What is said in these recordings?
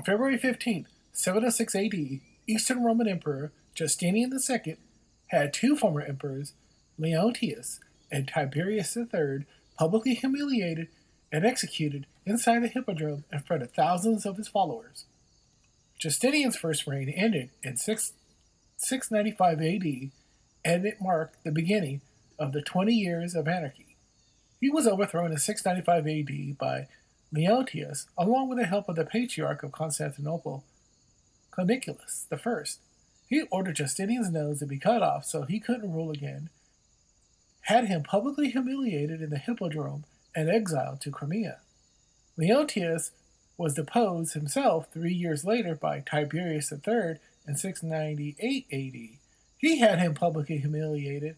On February 15th, 706 AD, Eastern Roman Emperor Justinian II had two former emperors, Leontius and Tiberius III, publicly humiliated and executed inside the Hippodrome in front of thousands of his followers. Justinian's first reign ended in 695 AD, and it marked the beginning of the 20 Years of Anarchy. He was overthrown in 695 AD by Leontius, along with the help of the Patriarch of Constantinople, Callinicus I. He ordered Justinian's nose to be cut off so he couldn't rule again, had him publicly humiliated in the Hippodrome, and exiled to Crimea. Leontius was deposed himself 3 years later by Tiberius III in 698 AD. He had him publicly humiliated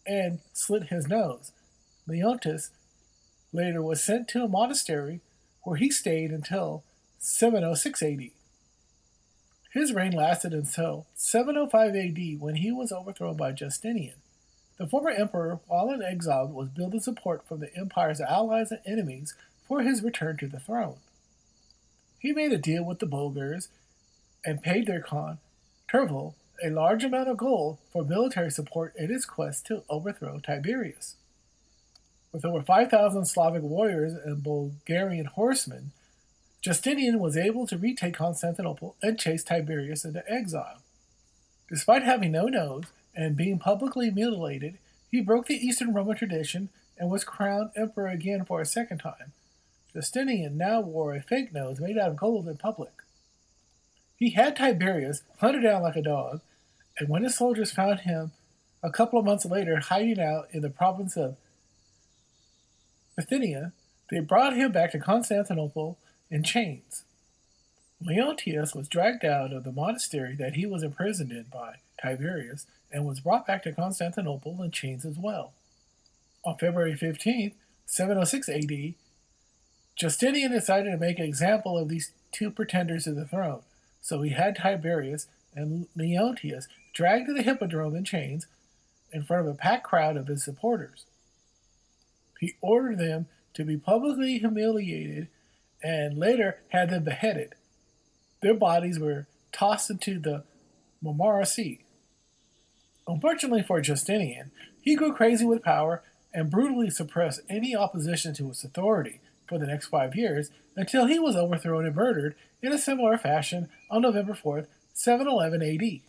and slit his nose. Leontius later was sent to a monastery where he stayed until 706 AD. His reign lasted until 705 AD when he was overthrown by Justinian. The former emperor, while in exile, was building support from the empire's allies and enemies for his return to the throne. He made a deal with the Bulgars and paid their Khan, Tervel, a large amount of gold for military support in his quest to overthrow Tiberius. With over 5,000 Slavic warriors and Bulgarian horsemen, Justinian was able to retake Constantinople and chase Tiberius into exile. Despite having no nose and being publicly mutilated, he broke the Eastern Roman tradition and was crowned emperor again for a second time. Justinian now wore a fake nose made out of gold in public. He had Tiberius hunted down like a dog, and when his soldiers found him a couple of months later hiding out in the province of Bithynia, they brought him back to Constantinople in chains. Leontius was dragged out of the monastery that he was imprisoned in by Tiberius and was brought back to Constantinople in chains as well. On February 15th, 706 AD, Justinian decided to make an example of these two pretenders to the throne, so he had Tiberius and Leontius dragged to the Hippodrome in chains in front of a packed crowd of his supporters. He ordered them to be publicly humiliated and later had them beheaded. Their bodies were tossed into the Marmara Sea. Unfortunately for Justinian, he grew crazy with power and brutally suppressed any opposition to his authority for the next 5 years until he was overthrown and murdered in a similar fashion on November 4th, 711 AD.